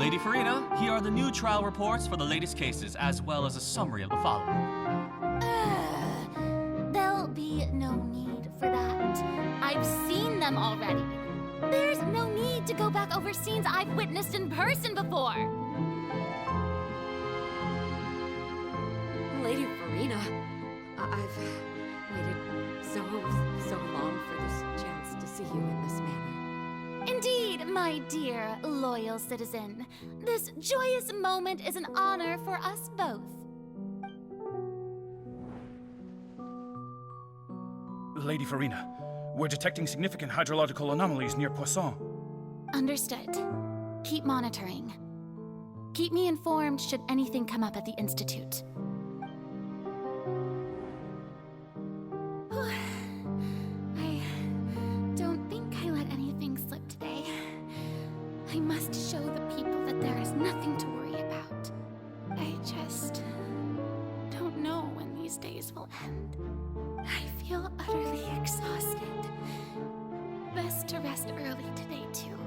Lady Farina, here are the new trial reports for the latest cases, as well as a summary of the following. There'll be no need for that. I've seen them already. There's no need to go back over scenes I've witnessed in person before. Lady Farina, I've waited so long for this chance to see you in this manner. Indeed, my dear, loyal citizen. This joyous moment is an honor for us both. Lady Farina, we're detecting significant hydrological anomalies near Poisson. Understood. Keep monitoring. Keep me informed should anything come up at the Institute. I don't think I let anything slip today. I must show the people that there is nothing to worry about. I just don't know when these days will end. I feel utterly exhausted. Best to rest early today, too.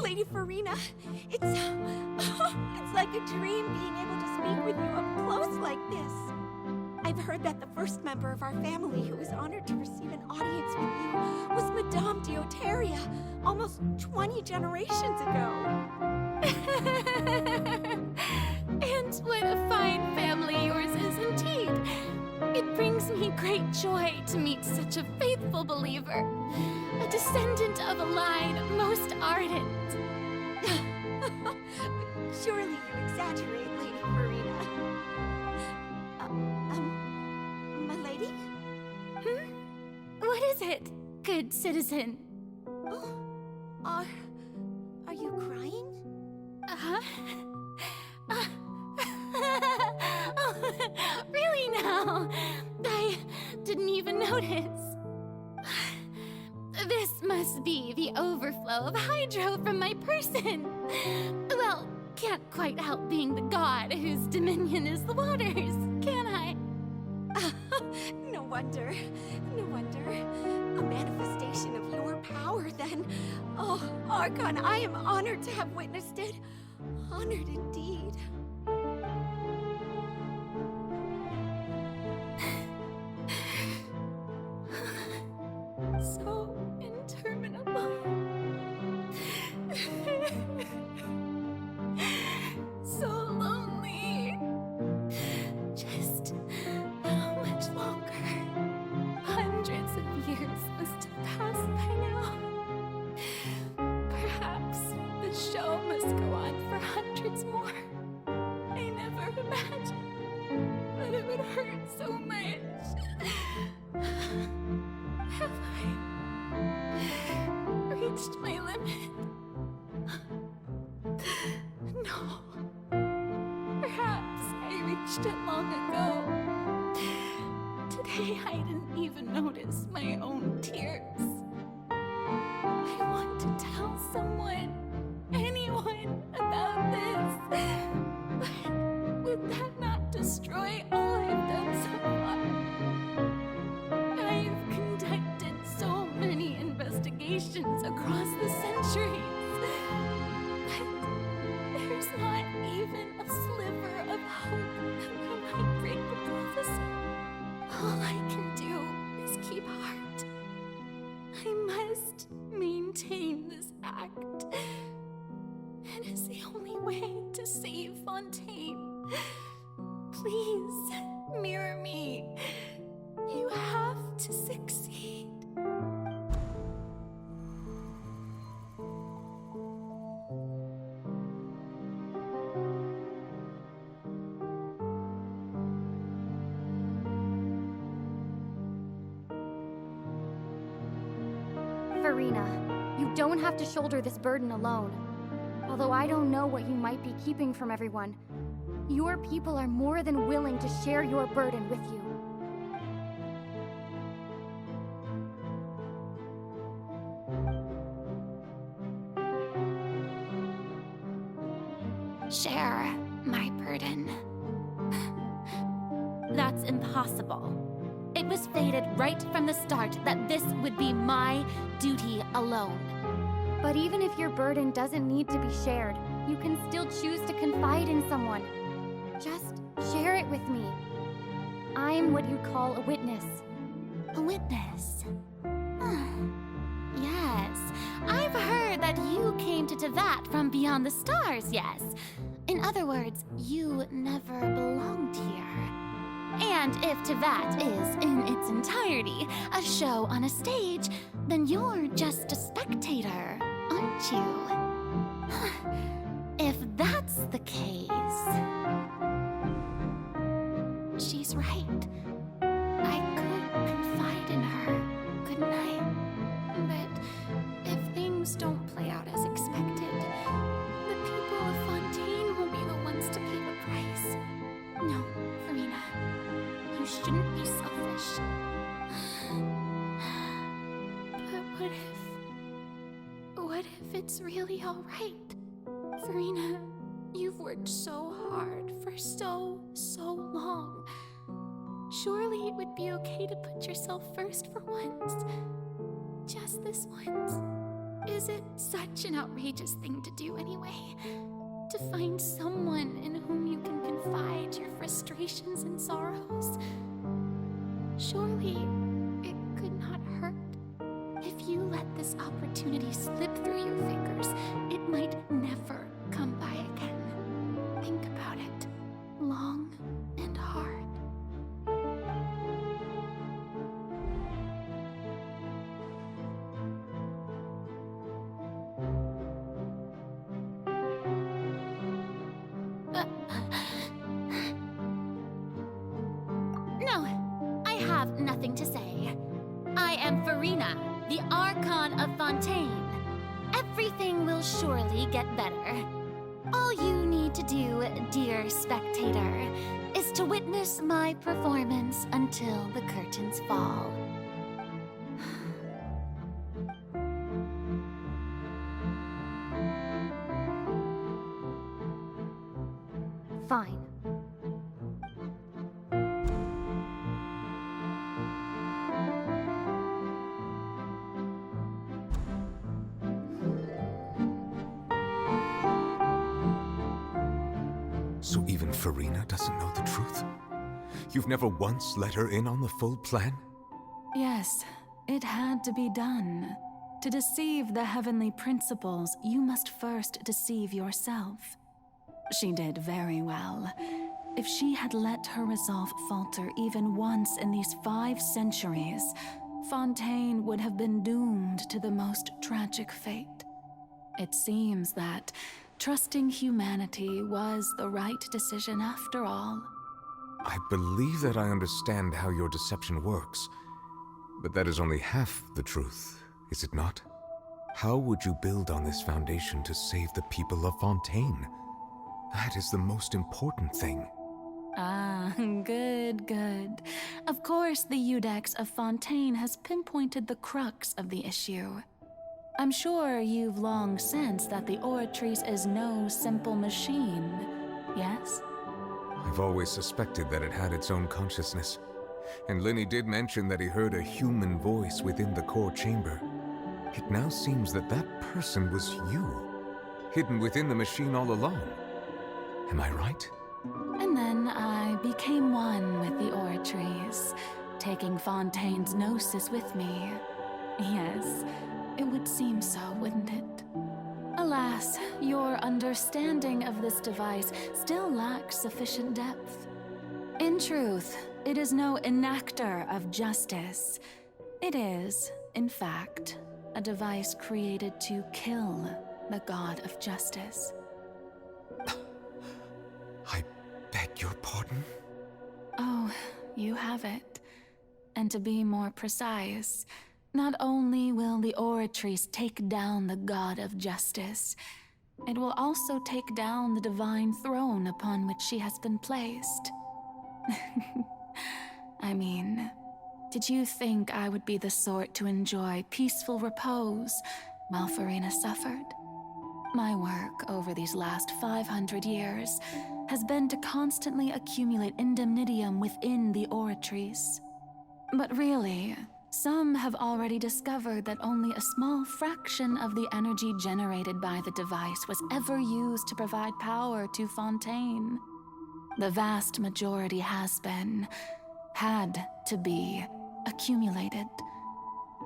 Lady Farina, it's like a dream being able to speak with you up close like this. I've heard that the first member of our family who was honored to receive an audience with you was Madame Deoteria, almost 20 generations ago. And what a fine family yours is indeed. It brings me great joy to meet such a faithful believer, a descendant of a line most ardent. Surely you exaggerate, Lady Farina. My lady? What is it, good citizen? Oh, are you crying? Huh? Oh, really now? I didn't even notice. This must be the overflow of hydro from my person. Well, can't quite help being the god whose dominion is the waters, can I? No wonder. A manifestation of your power, then. Oh, Archon, I am honored to have witnessed it. Honored indeed. So interminable. So lonely. Just how much longer? Hundreds of years must have passed by now. Perhaps the show must go on for hundreds more. I never imagined that it would hurt so much. Have I reached my limit? No. Perhaps I reached it long ago. Today I didn't even notice my own tears. I want to tell someone, anyone, about this. But would that not destroy all I've done so far? I've conducted so many investigations across the centuries, but there's not even a sliver of hope that we might break the prophecy. All I can do is keep heart. I must maintain this act. It is the only way to save Fontaine. Please, mirror me. You have to succeed. Farina, you don't have to shoulder this burden alone. Although I don't know what you might be keeping from everyone, your people are more than willing to share your burden with you. Share my burden. That's impossible. It was fated right from the start that this would be my duty alone. But even if your burden doesn't need to be shared, you can still choose to confide in someone. Just share it with me. I'm what you'd call a witness. A witness? Yes, I've heard that you came to Tevat from beyond the stars, yes. In other words, you never belonged here. And if Tevat is, in its entirety, a show on a stage, then you're just a spectator, aren't you? If that's the case... She's right. I could confide in her, couldn't I? But if things don't play out as expected, the people of Fontaine will be the ones to pay the price. No, Farina, you shouldn't be selfish. But what if it's really all right? Farina, you've worked so hard for so long. Surely it would be okay to put yourself first for once. Just this once. Is it such an outrageous thing to do anyway? To find someone in whom you can confide your frustrations and sorrows? Surely it could not hurt. If you let this opportunity slip through your fingers, it might never come by again. Think about it long and hard. No, I have nothing to say. I am Farina, the Archon of Fontaine. Everything will surely get better. All you need to do, dear spectator, is to witness my performance until the curtains fall. Fine. So even Farina doesn't know the truth? You've never once let her in on the full plan? Yes, it had to be done. To deceive the heavenly principles, you must first deceive yourself. She did very well. If she had let her resolve falter even once in these 5 centuries, Fontaine would have been doomed to the most tragic fate. It seems that trusting humanity was the right decision after all. I believe that I understand how your deception works, but that is only half the truth, is it not? How would you build on this foundation to save the people of Fontaine? That is the most important thing. Ah, good. Of course, the Iudex of Fontaine has pinpointed the crux of the issue. I'm sure you've long sensed that the Oratrice is no simple machine, yes? I've always suspected that it had its own consciousness. And Lenny did mention that he heard a human voice within the core chamber. It now seems that that person was you, hidden within the machine all along. Am I right? And then I became one with the Oratrice, taking Fontaine's gnosis with me. Yes, it would seem so, wouldn't it? Alas, your understanding of this device still lacks sufficient depth. In truth, it is no enactor of justice. It is, in fact, a device created to kill the god of justice. I beg your pardon? Oh, you have it. And to be more precise, Not only will the Oratrice take down the God of Justice, it will also take down the divine throne upon which she has been placed. I mean, did you think I would be the sort to enjoy peaceful repose while Farina suffered? My work over these last 500 years has been to constantly accumulate indemnitium within the Oratrice. But really, some have already discovered that only a small fraction of the energy generated by the device was ever used to provide power to Fontaine. The vast majority had to be, accumulated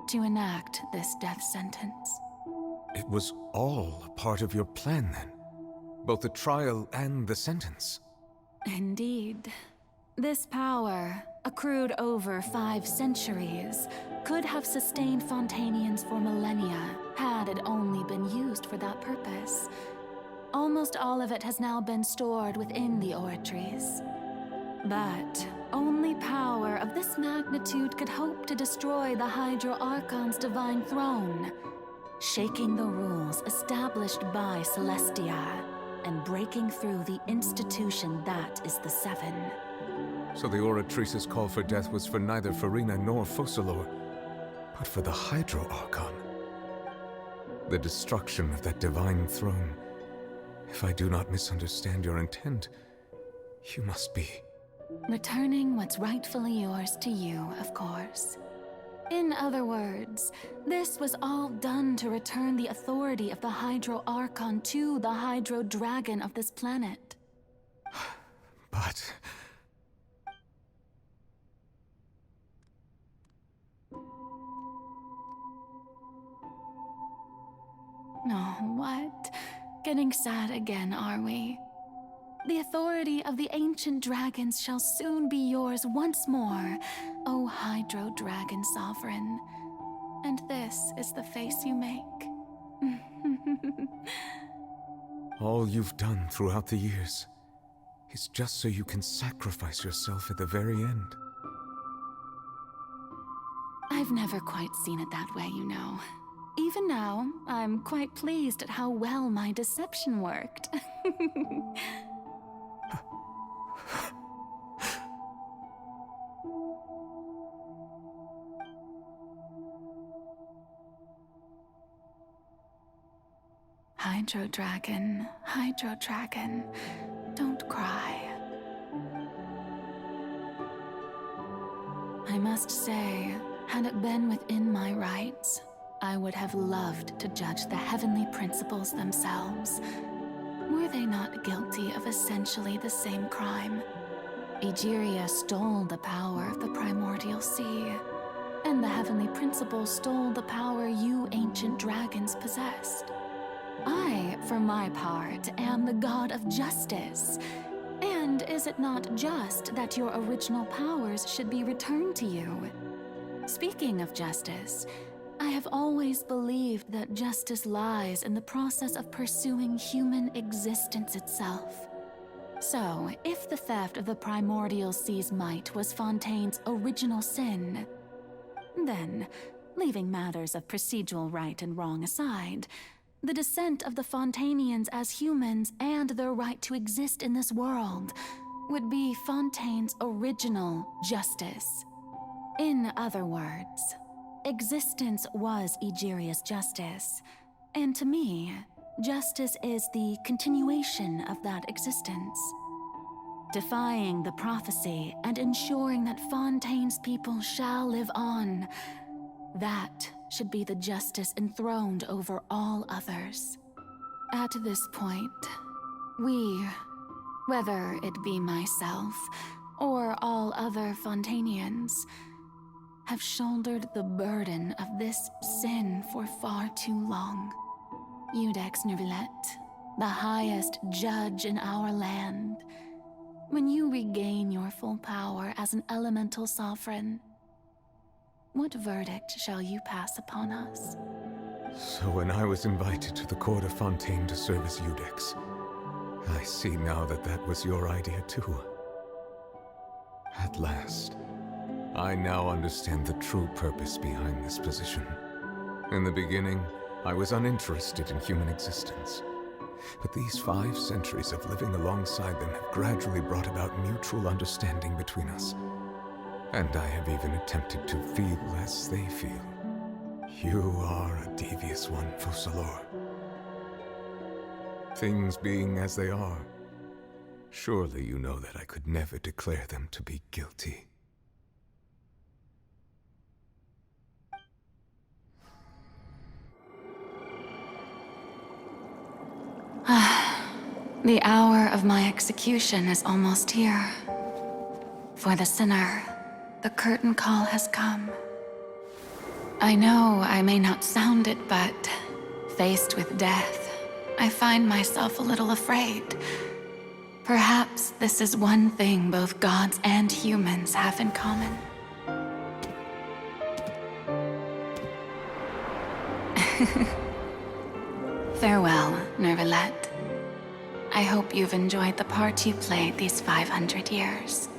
to enact this death sentence. It was all a part of your plan, then? Both the trial and the sentence? Indeed. This power, accrued over 5 centuries, could have sustained Fontainians for millennia had it only been used for that purpose. Almost all of it has now been stored within the Oratrice. But only power of this magnitude could hope to destroy the Hydro Archon's divine throne, shaking the rules established by Celestia and breaking through the institution that is the Seven. So the Oratrice's call for death was for neither Farina nor Focalor, but for the Hydro Archon. The destruction of that divine throne. If I do not misunderstand your intent, you must be... Returning what's rightfully yours to you, of course. In other words, this was all done to return the authority of the Hydro Archon to the Hydro Dragon of this planet. But... Oh, what? Getting sad again, are we? The authority of the ancient dragons shall soon be yours once more, O Hydro Dragon Sovereign. And this is the face you make. all you've done throughout the years is just so you can sacrifice yourself at the very end. I've never quite seen it that way, you know. Even now, I'm quite pleased at how well my deception worked. Hydro Dragon, don't cry. I must say, had it been within my rights, I would have loved to judge the heavenly principles themselves. Were they not guilty of essentially the same crime? Egeria stole the power of the primordial sea, and the heavenly principles stole the power you ancient dragons possessed. I, for my part, am the god of justice. And is it not just that your original powers should be returned to you? Speaking of justice, I have always believed that justice lies in the process of pursuing human existence itself. So, if the theft of the primordial sea's might was Fontaine's original sin, then, leaving matters of procedural right and wrong aside, the descent of the Fontainians as humans and their right to exist in this world would be Fontaine's original justice. In other words, existence was Egeria's justice, and to me, justice is the continuation of that existence. Defying the prophecy and ensuring that Fontaine's people shall live on, that should be the justice enthroned over all others. At this point, we, whether it be myself or all other Fontainians, have shouldered the burden of this sin for far too long. Iudex Nervilette, the highest judge in our land, when you regain your full power as an elemental sovereign, what verdict shall you pass upon us? So when I was invited to the court of Fontaine to serve as Iudex, I see now that that was your idea too. At last. I now understand the true purpose behind this position. In the beginning, I was uninterested in human existence. But these 5 centuries of living alongside them have gradually brought about mutual understanding between us. And I have even attempted to feel as they feel. You are a devious one, Focalors. Things being as they are, surely you know that I could never declare them to be guilty. The hour of my execution is almost here. For the sinner, the curtain call has come. I know I may not sound it, but faced with death, I find myself a little afraid. Perhaps this is one thing both gods and humans have in common. Farewell, Nervalette. I hope you've enjoyed the part you played these 500 years.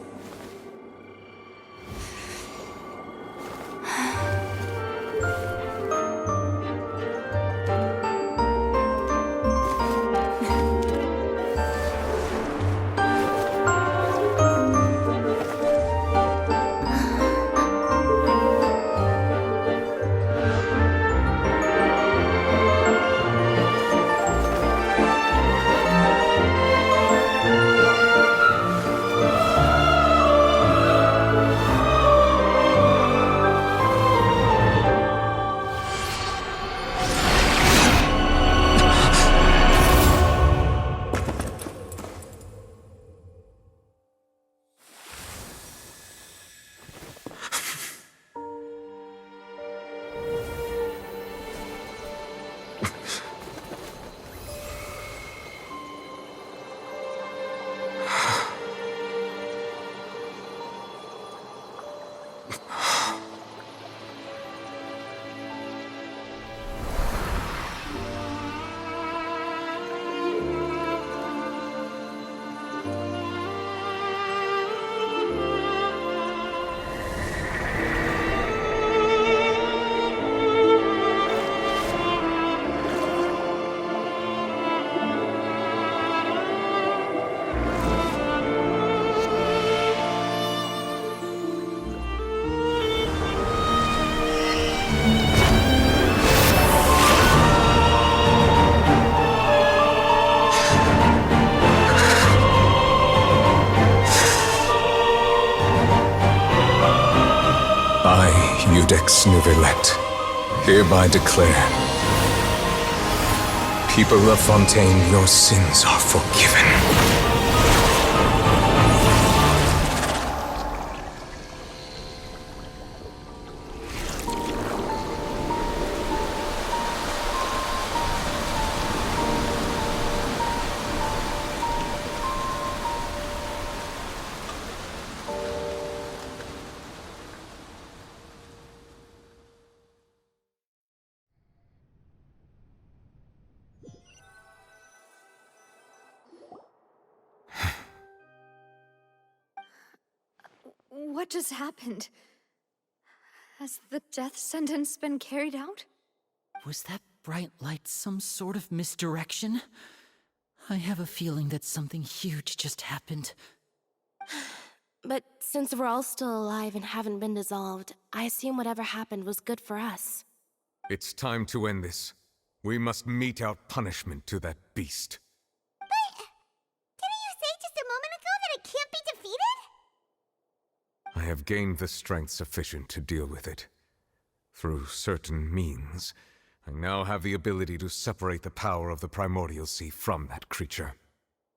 Judex Nervalette, hereby declare, people of Fontaine, your sins are forgiven. What just happened? Has the death sentence been carried out? Was that bright light some sort of misdirection? I have a feeling that something huge just happened. But since we're all still alive and haven't been dissolved, I assume whatever happened was good for us. It's time to end this. We must mete out punishment to that beast. Didn't you say just a moment ago that it can't be defeated? I have gained the strength sufficient to deal with it. Through certain means, I now have the ability to separate the power of the Primordial Sea from that creature.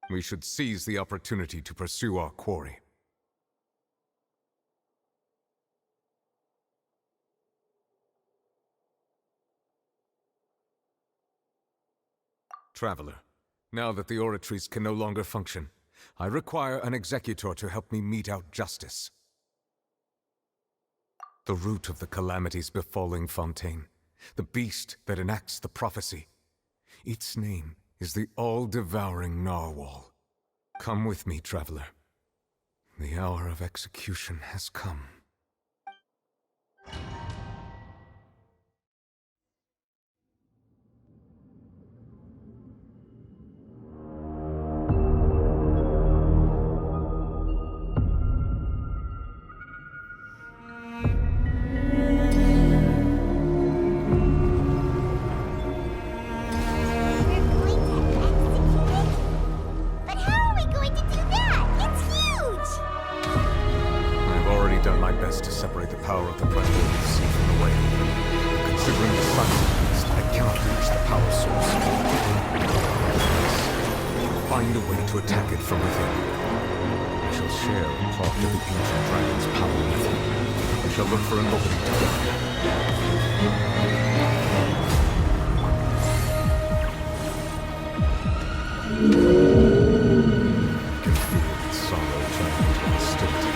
We should seize the opportunity to pursue our quarry. Traveler, now that the oratories can no longer function, I require an executor to help me mete out justice. The root of the calamities befalling Fontaine, the beast that enacts the prophecy. Its name is the all-devouring Narwhal. Come with me, traveler. The hour of execution has come. cannot reach the power source. Find a way to attack it from within. We shall share a part of the ancient dragon's power with you. We shall look for an opening together. I can feel its sorrow turning into hostility.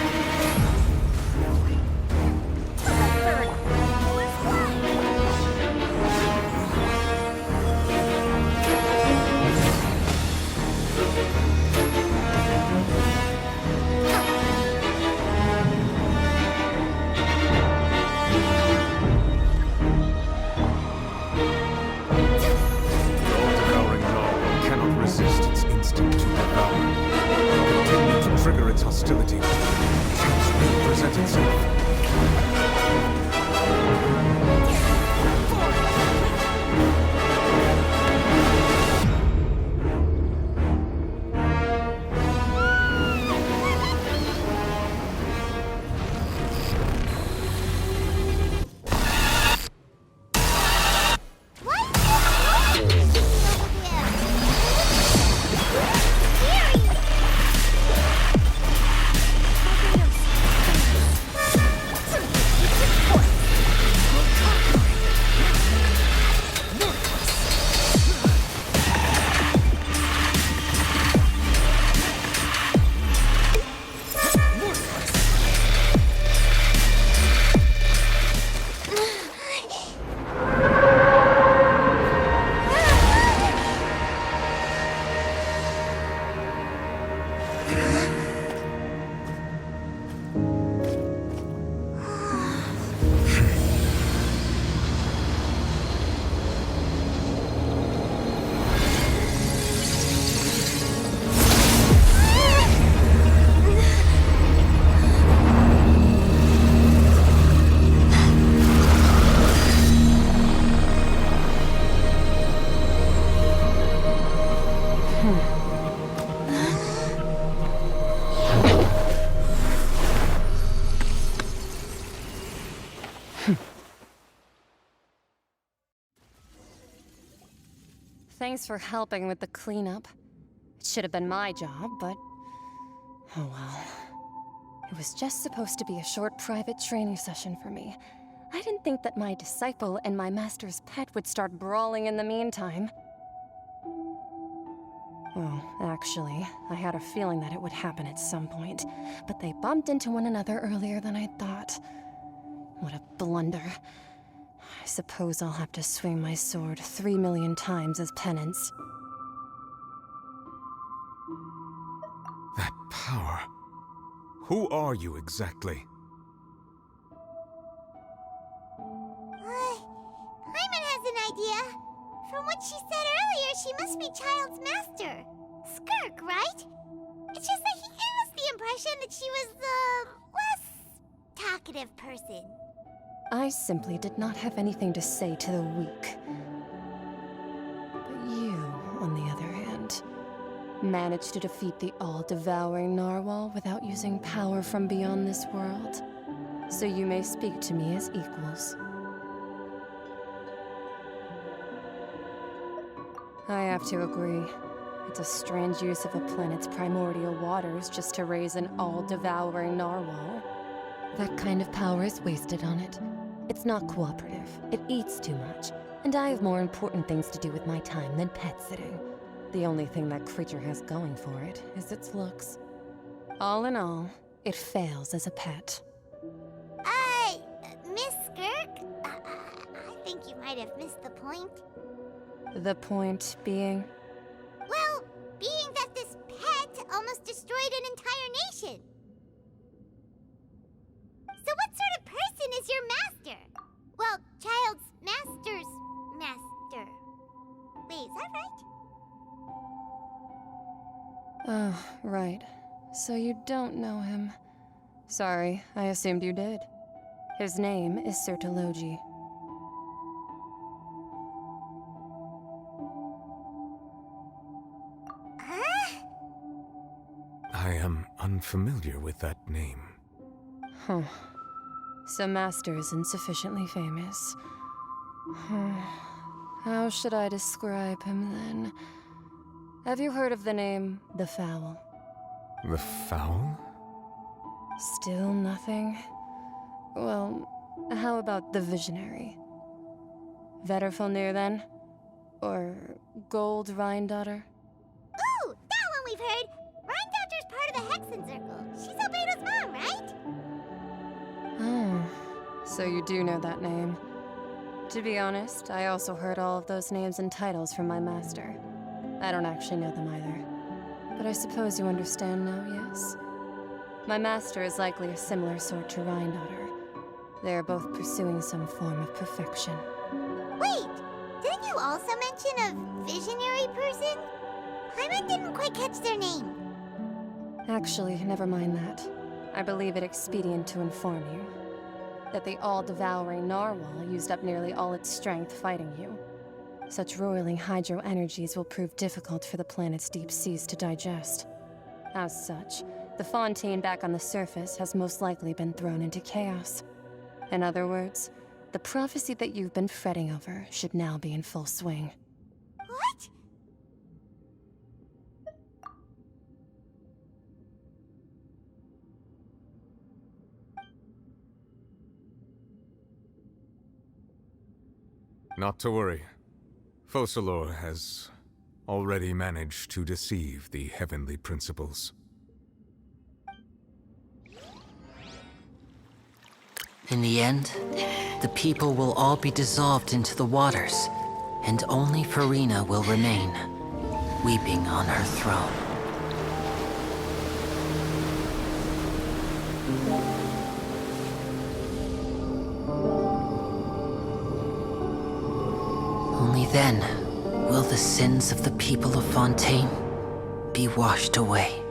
Resist its instinct to devour. Continue to trigger its hostility. Chance will present itself. Thanks for helping with the cleanup. It should have been my job, but... oh well. It was just supposed to be a short private training session for me. I didn't think that my disciple and my master's pet would start brawling in the meantime. Well, actually, I had a feeling that it would happen at some point, but they bumped into one another earlier than I thought. What a blunder. I suppose I'll have to swing my sword 3 million times as penance. That power. Who are you exactly? Hyman has an idea. From what she said earlier, she must be Child's master. Skirk, right? It's just that he gave us the impression that she was the less talkative person. I simply did not have anything to say to the weak. But you, on the other hand, managed to defeat the all-devouring narwhal without using power from beyond this world. So you may speak to me as equals. I have to agree. It's a strange use of a planet's primordial waters just to raise an all-devouring narwhal. That kind of power is wasted on it. It's not cooperative. It eats too much. And I have more important things to do with my time than pet sitting. The only thing that creature has going for it is its looks. All in all, it fails as a pet. Miss Skirk? I think you might have missed the point. The point being? Well, being that this pet almost destroyed an entire nation. So what sort of person is your master? Well, Child's master's master. Wait, is that right? Oh, right. So you don't know him. Sorry, I assumed you did. His name is Sertologi. Huh? I am unfamiliar with that name. Huh. So Master isn't sufficiently famous. How should I describe him then? Have you heard of the name The Fowl? The Fowl? Still nothing? Well, how about the Visionary? Vetterfalnir then? Or Gold Rhine-daughter? Ooh, that one we've heard! Rhine-daughter's part of the Hexen Circle. She's Albedo's mom, right? Oh, so you do know that name. To be honest, I also heard all of those names and titles from my master. I don't actually know them either. But I suppose you understand now, yes? My master is likely a similar sort to Rhine-daughter. They are both pursuing some form of perfection. Wait! Didn't you also mention a visionary person? Paimon didn't quite catch their name. Actually, never mind that. I believe it expedient to inform you that the all-devouring narwhal used up nearly all its strength fighting you. Such roiling hydro energies will prove difficult for the planet's deep seas to digest. As such, the fontaine back on the surface has most likely been thrown into chaos. In other words, the prophecy that you've been fretting over should now be in full swing. What? Not to worry. Focalor has already managed to deceive the heavenly principles. In the end, the people will all be dissolved into the waters, and only Farina will remain, weeping on her throne. Only then will the sins of the people of Fontaine be washed away.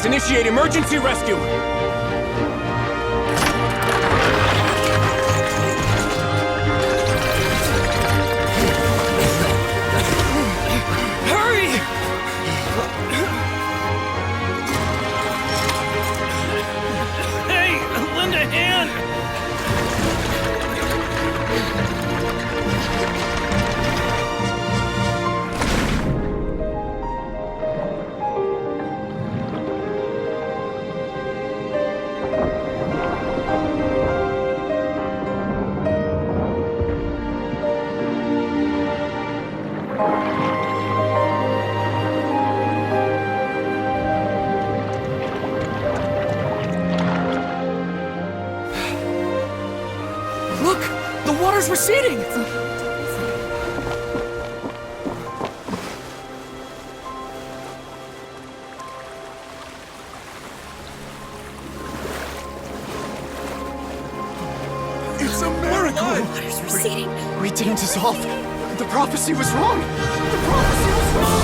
Initiate emergency rescue! Hurry! Hey, lend a hand! Receding! It's a miracle! Water's receding. We didn't dissolve. The prophecy was wrong. The prophecy was wrong!